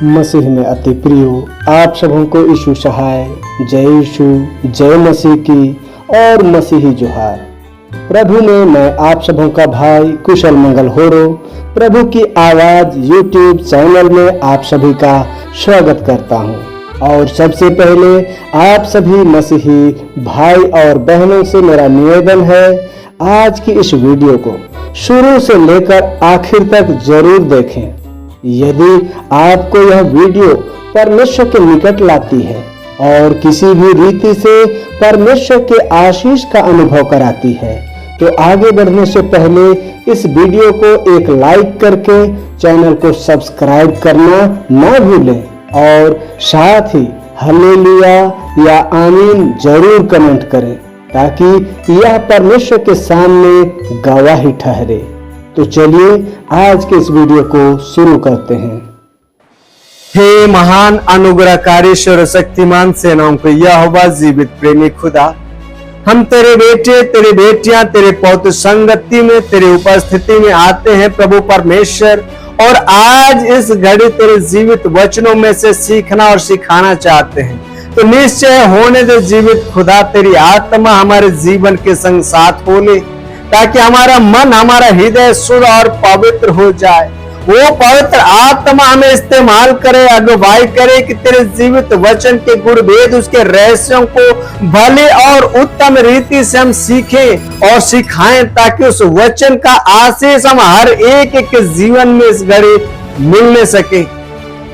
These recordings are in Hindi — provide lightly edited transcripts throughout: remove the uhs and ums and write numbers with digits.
मसीह में अति प्रिय आप सबों को यीशु सहाय, जय यीशु, जय मसीह की और मसीही जोहार। प्रभु में मैं आप सबों का भाई कुशल मंगल होरो प्रभु की आवाज यूट्यूब चैनल में आप सभी का स्वागत करता हूं। और सबसे पहले आप सभी मसीही भाई और बहनों से मेरा निवेदन है, आज की इस वीडियो को शुरू से लेकर आखिर तक जरूर देखें। यदि आपको यह वीडियो परमेश्वर के निकट लाती है और किसी भी रीति से परमेश्वर के आशीष का अनुभव कराती है, तो आगे बढ़ने से पहले इस वीडियो को एक लाइक करके चैनल को सब्सक्राइब करना ना भूलें और साथ ही हालेलुया या आमीन जरूर कमेंट करें, ताकि यह परमेश्वर के सामने गवाही ठहरे। तो चलिए आज के इस वीडियो को शुरू करते हैं। हे महान अनुग्रहकारी सर्वशक्तिमान सेनाओं को यहोवा जीवित प्रेमी खुदा, हम तेरे बेटे तेरे बेटियां तेरे पौत्र संगति में तेरे उपस्थिति में आते हैं प्रभु परमेश्वर, और आज इस घड़ी तेरे जीवित वचनों में से सीखना और सिखाना चाहते हैं। तो निश्चय होने दे जीवित खुदा, तेरी आत्मा हमारे जीवन के संग साथ हो ले, ताकि हमारा मन हमारा हृदय शुद्ध और पवित्र हो जाए। वो पवित्र आत्मा हमें इस्तेमाल करे, अगुवाई करे कि तेरे जीवित वचन के गुण भेद उसके रहस्यों को भले और उत्तम रीति से हम सीखें और सिखाएं, ताकि उस वचन का आशीष हम हर एक के जीवन में इस घड़ी मिलने सके।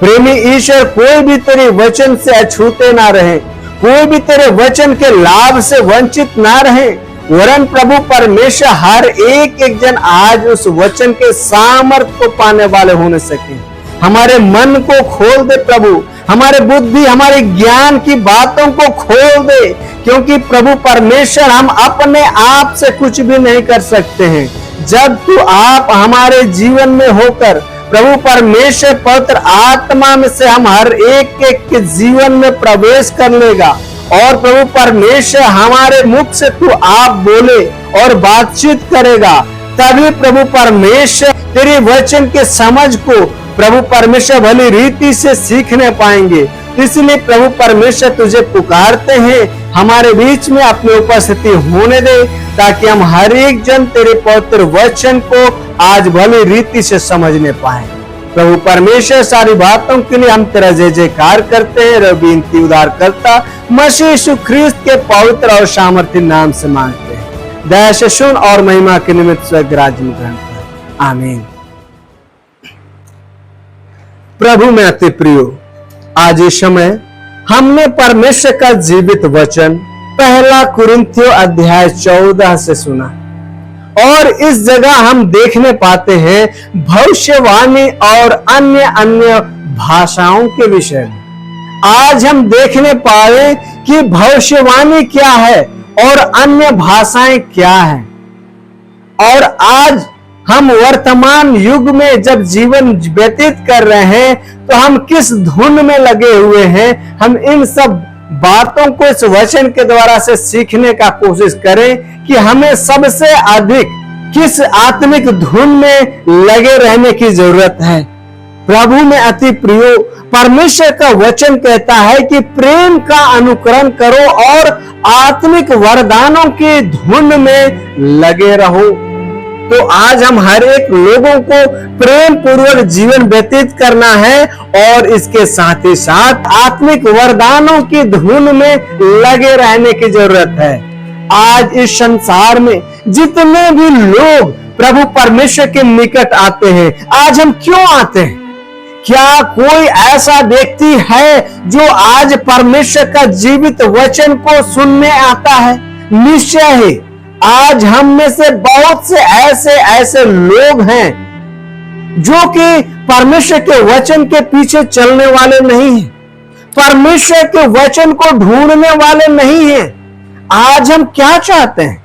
प्रेमी ईश्वर, कोई भी तेरे वचन से अछूते ना रहे, कोई भी तेरे वचन के लाभ से वंचित ना रहे, वरन प्रभु परमेश्वर हर एक जन आज उस वचन के सामर्थ्य को पाने वाले होने सके। हमारे मन को खोल दे प्रभु, हमारे बुद्धि हमारे ज्ञान की बातों को खोल दे, क्योंकि प्रभु परमेश्वर हम अपने आप से कुछ भी नहीं कर सकते हैं। जब तू आप हमारे जीवन में होकर प्रभु परमेश्वर पवित्र आत्मा में से हम हर एक के जीवन में प्रवेश कर लेगा और प्रभु परमेश्वर हमारे मुख से तू आप बोले और बातचीत करेगा, तभी प्रभु परमेश्वर तेरे वचन के समझ को प्रभु परमेश्वर भली रीति से सीखने पाएंगे। इसलिए प्रभु परमेश्वर तुझे पुकारते हैं, हमारे बीच में अपनी उपस्थिति होने दे, ताकि हम हर एक जन तेरे पवित्र वचन को आज भली रीति से समझने पाए। प्रभु परमेश्वर, सारी बातों के लिए हम तेरा जय जयकार करते हैं। रबीनती उद्धार करता मसीह यीशु ख्रीस्त के पवित्र और सामर्थ्य नाम से मांगते हैं। दया से सुन और महिमा के निमित्त स्वर्ग राज्य में ग्रहण कर, आमीन। प्रभु में अति प्रियो, आज इस समय हमने परमेश्वर का जीवित वचन पहला कुरिन्थियों अध्याय 14 से सुना, और इस जगह हम देखने पाते हैं भविष्यवाणी और अन्य भाषाओं के विषय में। आज हम देखने पाए कि भविष्यवाणी क्या है और अन्य भाषाएं क्या हैं। और आज हम वर्तमान युग में जब जीवन व्यतीत कर रहे हैं, तो हम किस धुन में लगे हुए हैं। हम इन सब बातों को इस वचन के द्वारा से सीखने का कोशिश करें कि हमें सबसे अधिक किस आत्मिक धुन में लगे रहने की जरूरत है। प्रभु में अति प्रियो, परमेश्वर का वचन कहता है कि प्रेम का अनुकरण करो और आत्मिक वरदानों की धुन में लगे रहो। तो आज हम हर एक लोगों को प्रेम पूर्वक जीवन व्यतीत करना है, और इसके साथ ही साथ आत्मिक वरदानों की धुन में लगे रहने की जरूरत है। आज इस संसार में जितने भी लोग प्रभु परमेश्वर के निकट आते हैं, आज हम क्यों आते हैं? क्या कोई ऐसा व्यक्ति है जो आज परमेश्वर का जीवित वचन को सुनने आता है? निश्चय है, आज हम में से बहुत से ऐसे लोग हैं जो कि परमेश्वर के वचन के पीछे चलने वाले नहीं हैं, परमेश्वर के वचन को ढूंढने वाले नहीं हैं। आज हम क्या चाहते हैं?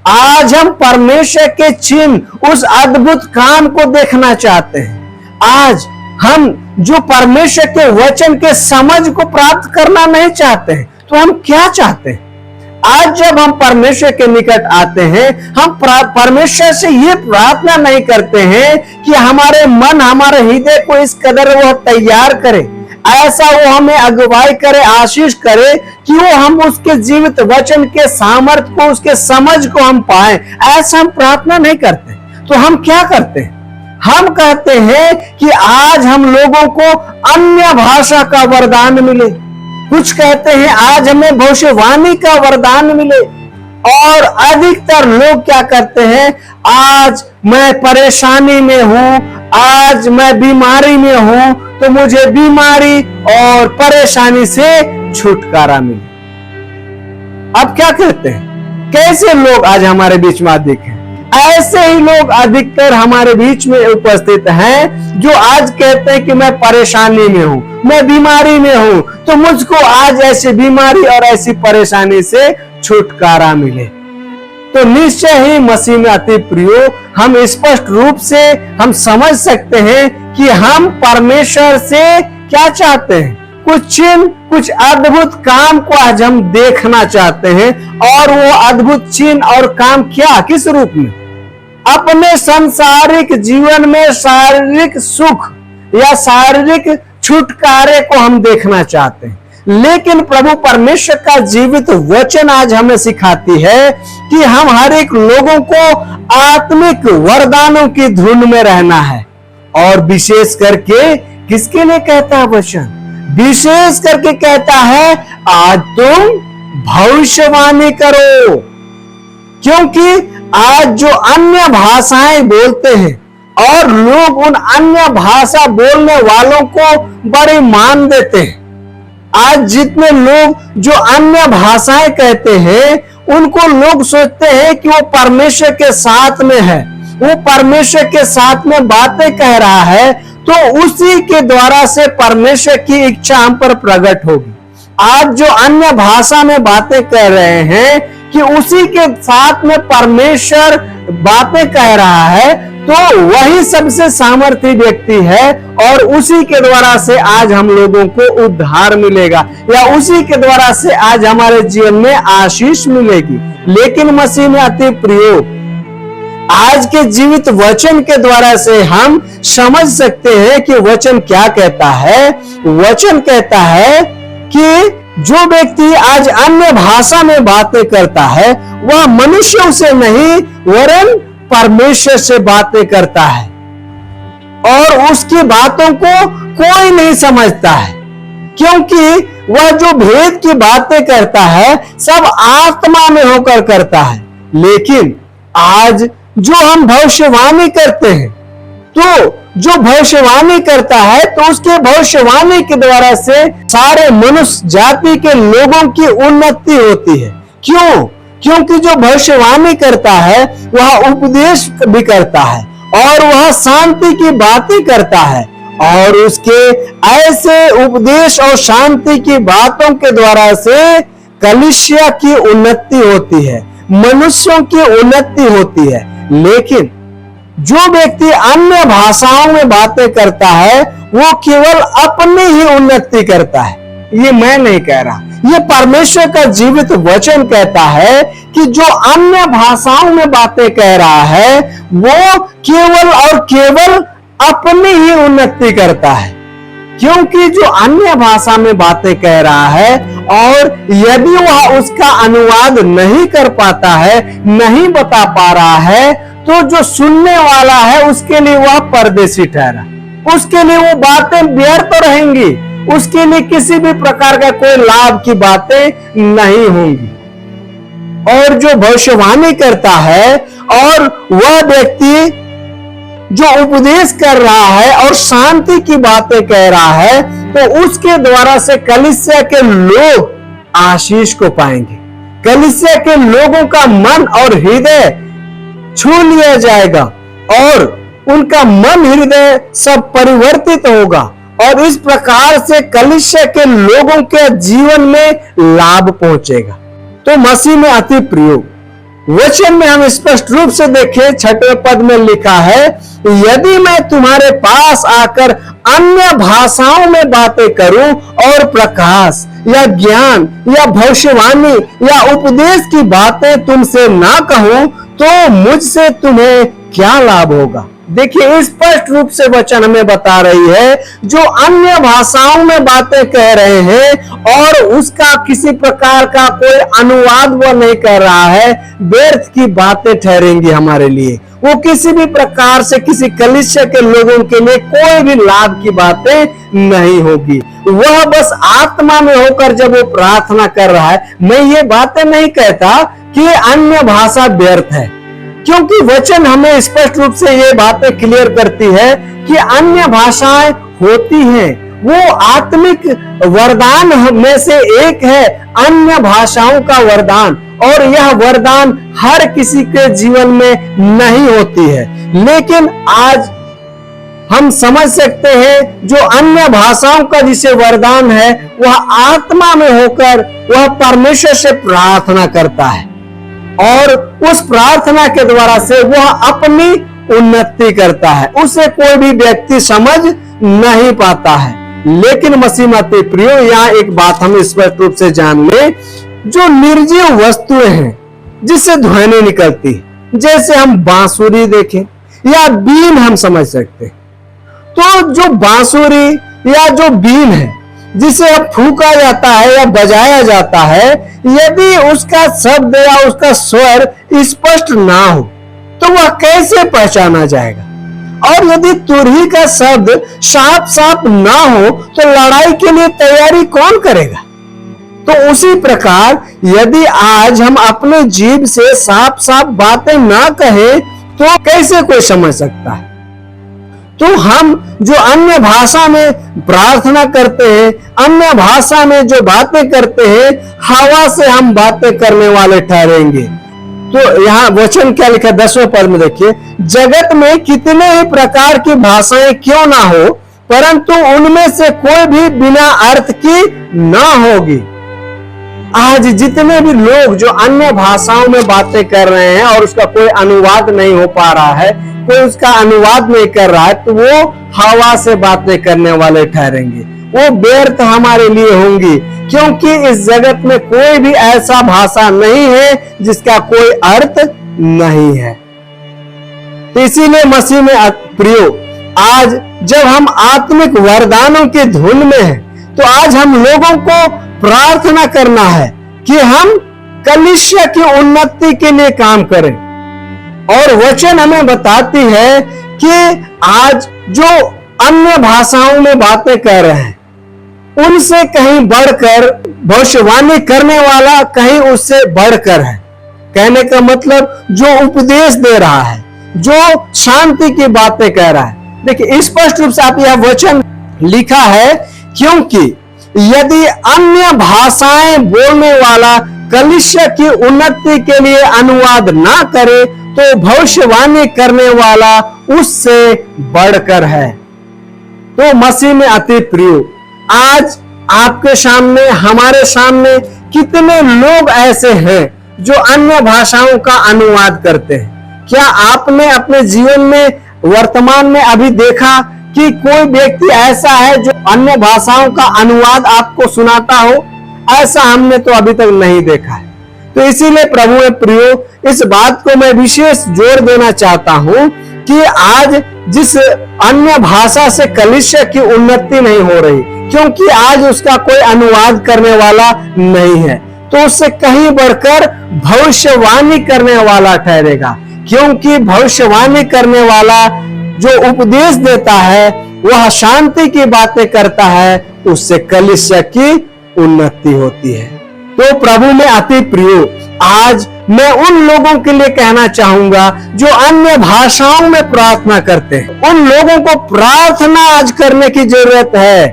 आज हम परमेश्वर के चिन्ह, उस अद्भुत काम को देखना चाहते हैं। आज हम जो परमेश्वर के वचन के समझ को प्राप्त करना नहीं चाहते हैं, तो हम क्या चाहते हैं? आज जब हम परमेश्वर के निकट आते हैं, हम परमेश्वर से ये प्रार्थना नहीं करते हैं कि हमारे मन, हमारे हृदय को इस कदर वो तैयार करे, ऐसा वो हमें अगुवाई करे, आशीष करे कि वो हम उसके जीवित वचन के सामर्थ्य को, उसके समझ को हम पाए। ऐसा हम प्रार्थना नहीं करते। तो हम क्या करते हैं? हम कहते हैं कि आज हम लोगों को अन्य भाषा का वरदान मिले, कुछ कहते हैं आज हमें भविष्यवाणी का वरदान मिले, और अधिकतर लोग क्या करते हैं, आज मैं परेशानी में हूं, आज मैं बीमारी में हूं, तो मुझे बीमारी और परेशानी से छुटकारा मिले। अब क्या कहते हैं? कैसे लोग आज हमारे बीच में अधिक हैं? ऐसे ही लोग अधिकतर हमारे बीच में उपस्थित हैं जो आज कहते हैं कि मैं परेशानी में हूं, मैं बीमारी में हूं, तो मुझको आज ऐसी बीमारी और ऐसी परेशानी से छुटकारा मिले। तो निश्चय ही मसीह में अति प्रियो, हम स्पष्ट रूप से हम समझ सकते हैं कि हम परमेश्वर से क्या चाहते हैं। कुछ चिन्ह, कुछ अद्भुत काम को आज हम देखना चाहते हैं, और वो अद्भुत चिन्ह और काम क्या, किस रूप में? अपने सांसारिक जीवन में शारीरिक सुख या शारीरिक छुटकारे को हम देखना चाहते हैं। लेकिन प्रभु परमेश्वर का जीवित वचन आज हमें सिखाती है कि हम हर एक लोगों को आत्मिक वरदानों की धुन में रहना है। और विशेष करके किसके लिए कहता है वचन? विशेष करके कहता है आज तुम भविष्यवाणी करो, क्योंकि आज जो अन्य भाषाएं बोलते हैं और लोग उन अन्य भाषा बोलने वालों को बड़े मान देते हैं। आज जितने लोग जो अन्य भाषाएं कहते हैं उनको लोग सोचते हैं कि वो परमेश्वर के साथ में है, वो परमेश्वर के साथ में बातें कह रहा है, तो उसी के द्वारा से परमेश्वर की इच्छा हम पर प्रकट होगी। आज जो अन्य भाषा में बातें कह रहे हैं कि उसी के साथ में परमेश्वर बातें कह रहा है, तो वही सबसे सामर्थी व्यक्ति है, और उसी के द्वारा से आज हम लोगों को उद्धार मिलेगा, या उसी के द्वारा से आज हमारे जीवन में आशीष मिलेगी। लेकिन मसीह में अति प्रियो, आज के जीवित वचन के द्वारा से हम समझ सकते हैं कि वचन क्या कहता है। वचन कहता है कि जो व्यक्ति आज अन्य भाषा में बातें करता है वह मनुष्यों से नहीं वरन परमेश्वर से बातें करता है, और उसकी बातों को कोई नहीं समझता है, क्योंकि वह जो भेद की बातें करता है सब आत्मा में होकर करता है। लेकिन आज जो हम भविष्यवाणी करते हैं, तो जो भविष्यवाणी करता है तो उसके भविष्यवाणी के द्वारा से सारे मनुष्य जाति के लोगों की उन्नति होती है। क्यों? क्योंकि जो भविष्यवाणी करता है वह उपदेश भी करता है, और वह शांति की बातें करता है, और उसके ऐसे उपदेश और शांति की बातों के द्वारा से कलीसिया की उन्नति होती है, मनुष्यों की उन्नति होती है। लेकिन जो व्यक्ति अन्य भाषाओं में बातें करता है वो केवल अपनी ही उन्नति करता है। ये मैं नहीं कह रहा, ये परमेश्वर का जीवित वचन कहता है कि जो अन्य भाषाओं में बातें कह रहा है वो केवल और केवल अपनी ही उन्नति करता है, क्योंकि जो अन्य भाषा में बातें कह रहा है और यदि वह उसका अनुवाद नहीं कर पाता है, नहीं बता पा रहा है, तो जो सुनने वाला है उसके लिए वह परदेशी ठहरा, उसके लिए वो बातें व्यर्थ रहेंगी, उसके लिए किसी भी प्रकार का कोई लाभ की बातें नहीं होंगी। और जो भविष्यवाणी करता है और वह व्यक्ति जो उपदेश कर रहा है और शांति की बातें कह रहा है, तो उसके द्वारा से कलीसिया के लोग आशीष को पाएंगे। कलीसिया के लोगों का मन और हृदय छू लिया जाएगा और उनका मन हृदय सब परिवर्तित होगा, और इस प्रकार से कलीसिया के लोगों के जीवन में लाभ पहुंचेगा। तो मसीह में अति प्रिय वचन में हम स्पष्ट रूप से देखें, 6वें पद में लिखा है यदि मैं तुम्हारे पास आकर अन्य भाषाओं में बातें करूं और प्रकाश या ज्ञान या भविष्यवाणी या उपदेश की बातें तुमसे ना कहूं, तो मुझसे तुम्हें क्या लाभ होगा। देखिए, स्पष्ट रूप से वचन हमें बता रही है, जो अन्य भाषाओं में बातें कह रहे हैं और उसका किसी प्रकार का कोई अनुवाद वो नहीं कर रहा है, व्यर्थ की बातें ठहरेंगी हमारे लिए। वो किसी भी प्रकार से किसी कलीसिया के लोगों के लिए कोई भी लाभ की बातें नहीं होगी। वह बस आत्मा में होकर जब वो प्रार्थना कर रहा है, मैं ये बातें नहीं कहता कि अन्य भाषा व्यर्थ है, क्योंकि वचन हमें स्पष्ट रूप से ये बातें क्लियर करती है कि अन्य भाषाएं होती हैं, वो आत्मिक वरदान में से एक है, अन्य भाषाओं का वरदान। और यह वरदान हर किसी के जीवन में नहीं होती है, लेकिन आज हम समझ सकते हैं जो अन्य भाषाओं का जिसे वरदान है, वह आत्मा में होकर वह परमेश्वर से प्रार्थना करता है और उस प्रार्थना के द्वारा से वह अपनी उन्नति करता है। उसे कोई भी व्यक्ति समझ नहीं पाता है। लेकिन मसीह में प्रियो, यहाँ एक बात हम स्पष्ट रूप से जान ले, जो निर्जीव वस्तुएं हैं जिससे ध्वनि निकलती है, जैसे हम बांसुरी देखें या बीन हम समझ सकते हैं, तो जो बांसुरी या जो बीन है जिसे अब फूंका जाता है या बजाया जाता है, यदि उसका शब्द या उसका स्वर स्पष्ट ना हो तो वह कैसे पहचाना जाएगा। और यदि तुरही का शब्द साफ साफ ना हो तो लड़ाई के लिए तैयारी कौन करेगा। तो उसी प्रकार यदि आज हम अपने जीभ से साफ साफ बातें ना कहें तो कैसे कोई समझ सकता है। तो हम जो अन्य भाषा में प्रार्थना करते हैं, अन्य भाषा में जो बातें करते हैं, हवा से हम बातें करने वाले ठहरेंगे। तो यहाँ वचन क्या लिखा 10वें पद में देखिए, जगत में कितने ही प्रकार की भाषाएं क्यों ना हो, परंतु उनमें से कोई भी बिना अर्थ की ना होगी। आज जितने भी लोग जो अन्य भाषाओं में बातें कर रहे हैं और उसका कोई अनुवाद नहीं हो पा रहा है, कोई उसका अनुवाद नहीं कर रहा है, तो वो हवा से बातें करने वाले ठहरेंगे, वो व्यर्थ हमारे लिए होंगी, क्योंकि इस जगत में कोई भी ऐसा भाषा नहीं है जिसका कोई अर्थ नहीं है। तो इसीलिए मसीह में प्रियो, आज जब हम आत्मिक वरदानों की धुन में हैं, तो आज हम लोगों को प्रार्थना करना है कि हम कलीसिया की उन्नति के लिए काम करें। और वचन हमें बताती है कि आज जो अन्य भाषाओं में बातें कर रहे हैं, उनसे कहीं बढ़कर भविष्यवाणी करने वाला कहीं उससे बढ़कर है। कहने का मतलब जो उपदेश दे रहा है, जो शांति की बातें कह रहा है। देखिए, स्पष्ट रूप से आप यह वचन लिखा है, क्योंकि यदि अन्य भाषाएं बोलने वाला कलीसिया की उन्नति के लिए अनुवाद ना करे, तो भविष्यवाणी करने वाला उससे बढ़कर है। तो मसीह में अति प्रिय, आज आपके सामने, हमारे सामने कितने लोग ऐसे हैं जो अन्य भाषाओं का अनुवाद करते हैं। क्या आपने अपने जीवन में वर्तमान में अभी देखा कि कोई व्यक्ति ऐसा है जो अन्य भाषाओं का अनुवाद आपको सुनाता हो? ऐसा हमने तो अभी तक नहीं देखा है। तो इसीलिए प्रभु में प्रियो, इस बात को मैं विशेष जोर देना चाहता हूं कि आज जिस अन्य भाषा से कलीसिया की उन्नति नहीं हो रही, क्योंकि आज उसका कोई अनुवाद करने वाला नहीं है, तो उससे कहीं बढ़कर भविष्यवाणी करने वाला ठहरेगा। क्योंकि भविष्यवाणी करने वाला जो उपदेश देता है, वह शांति की बातें करता है, उससे कलीसिया की उन्नति होती है। तो प्रभु में अति प्रियो, आज मैं उन लोगों के लिए कहना चाहूंगा जो अन्य भाषाओं में प्रार्थना करते हैं। उन लोगों को प्रार्थना आज करने की जरूरत है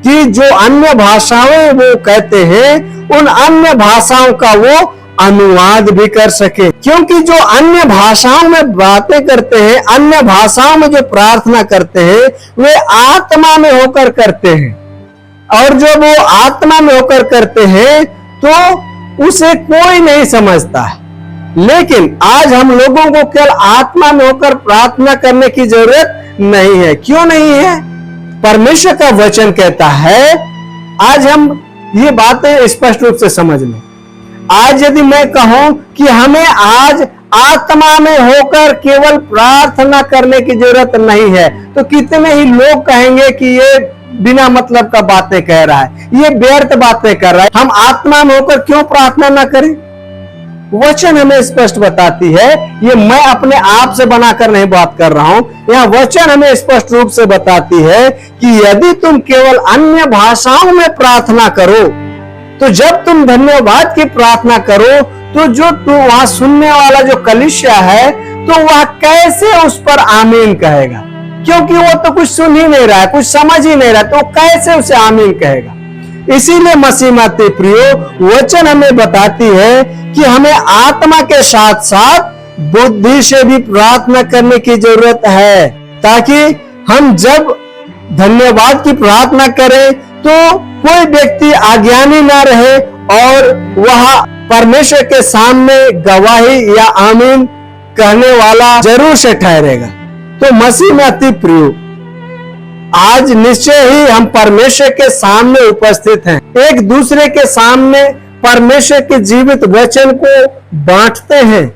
कि जो अन्य भाषाएं वो कहते हैं, उन अन्य भाषाओं का वो अनुवाद भी कर सके। क्योंकि जो अन्य भाषाओं में बातें करते हैं, अन्य भाषाओं में जो प्रार्थना करते हैं, वे आत्मा में होकर करते हैं। और जब वो आत्मा में होकर करते हैं तो उसे कोई नहीं समझता है, लेकिन आज हम लोगों को केवल आत्मा में होकर प्रार्थना करने की जरूरत नहीं है। क्यों नहीं है? परमेश्वर का वचन कहता है, आज हम ये बातें स्पष्ट रूप से समझ लें। आज यदि मैं कहूं कि हमें आज आत्मा में होकर केवल प्रार्थना करने की जरूरत नहीं है, तो कितने ही लोग कहेंगे कि ये बिना मतलब का बातें कह रहा है, ये व्यर्थ बातें कर रहा है। हम आत्मा में होकर क्यों प्रार्थना ना करें? वचन हमें स्पष्ट बताती है, ये मैं अपने आप से बनाकर नहीं बात कर रहा हूं, यह वचन हमें स्पष्ट रूप से बताती है कि यदि तुम केवल अन्य भाषाओं में प्रार्थना करो, तो जब तुम धन्यवाद की प्रार्थना करो, तो जो तू वहां सुनने वाला जो कलीसिया है, तो वह कैसे उस पर आमीन कहेगा? क्योंकि वो तो कुछ सुन ही नहीं रहा है, कुछ समझ ही नहीं रहा, तो कैसे उसे आमीन कहेगा? इसीलिए मसीह में अति प्रियो, वचन हमें बताती है कि हमें आत्मा के साथ साथ बुद्धि से भी प्रार्थना करने की जरूरत है, ताकि हम जब धन्यवाद की प्रार्थना करें तो कोई व्यक्ति अज्ञानी ना रहे और वह परमेश्वर के सामने गवाही या आमीन कहने वाला जरूर से ठहरेगा। तो मसीह में अति प्रियो, आज निश्चय ही हम परमेश्वर के सामने उपस्थित हैं, एक दूसरे के सामने परमेश्वर के जीवित वचन को बांटते हैं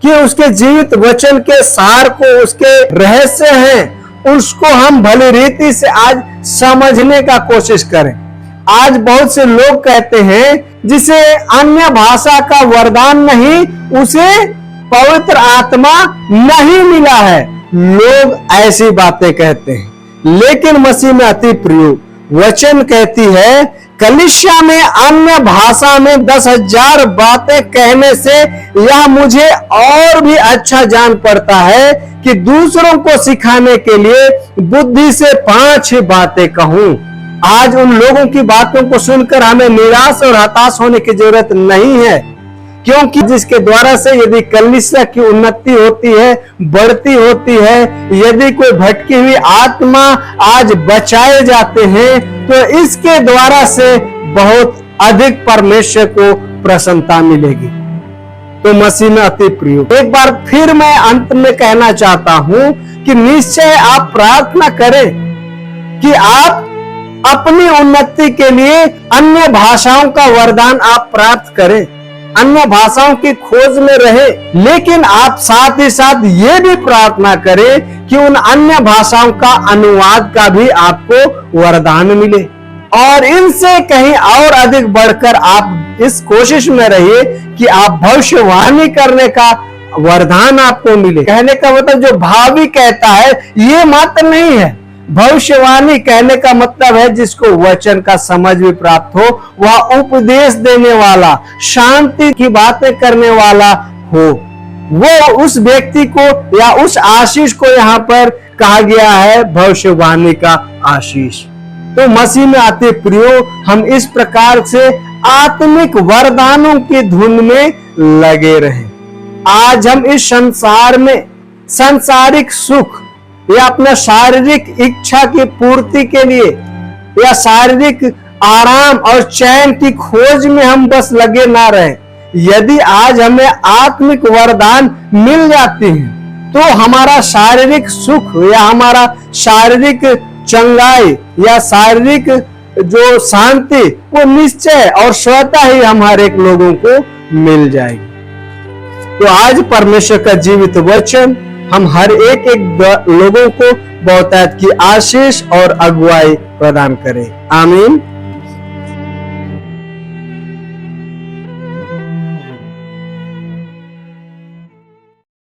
कि उसके जीवित वचन के सार को, उसके रहस्य हैं, उसको हम भली रीति से आज समझने का कोशिश करें। आज बहुत से लोग कहते हैं जिसे अन्य भाषा का वरदान नहीं, उसे पवित्र आत्मा नहीं मिला है। लोग ऐसी बातें कहते हैं, लेकिन मसीह में अति प्रिय वचन कहती है, कलीसिया में अन्य भाषा में 10,000 बातें कहने से यह मुझे और भी अच्छा जान पड़ता है कि दूसरों को सिखाने के लिए बुद्धि से 5 ही बातें कहूं। आज उन लोगों की बातों को सुनकर हमें निराश और हताश होने की जरूरत नहीं है, क्योंकि जिसके द्वारा से यदि कलीसिया की उन्नति होती है, बढ़ती होती है, यदि कोई भटकी हुई आत्मा आज बचाए जाते हैं, तो इसके द्वारा से बहुत अधिक परमेश्वर को प्रसन्नता मिलेगी। तो मसीह में अति प्रिय, एक बार फिर मैं अंत में कहना चाहता हूं कि निश्चय आप प्रार्थना करें कि आप अपनी उन्नति के लिए अन्य भाषाओं का वरदान आप प्राप्त करें, अन्य भाषाओं की खोज में रहे, लेकिन आप साथ ही साथ ये भी प्रार्थना करें कि उन अन्य भाषाओं का अनुवाद का भी आपको वरदान मिले। और इनसे कहीं और अधिक बढ़कर आप इस कोशिश में रहिए कि आप भविष्यवाणी करने का वरदान आपको मिले। कहने का मतलब जो भावी कहता है ये मात्र नहीं है, भविष्यवाणी कहने का मतलब है जिसको वचन का समझ भी प्राप्त हो, वह उपदेश देने वाला, शांति की बातें करने वाला हो, वो उस व्यक्ति को या उस आशीष को यहाँ पर कहा गया है भविष्यवाणी का आशीष। तो मसीह में अति प्रियो, हम इस प्रकार से आत्मिक वरदानों की धुन में लगे रहें। आज हम इस संसार में सांसारिक सुख या अपना शारीरिक इच्छा की पूर्ति के लिए या शारीरिक आराम और चैन की खोज में हम बस लगे ना रहे। यदि आज हमें आत्मिक वरदान मिल जाती है, तो हमारा शारीरिक सुख या हमारा शारीरिक चंगाई या शारीरिक जो शांति वो निश्चय और स्वतः ही हम हर एक लोगों को मिल जाएगी। तो आज परमेश्वर का जीवित वचन हम हर एक लोगों को बहुतायत की आशीष और अगुवाई प्रदान करें। आमीन।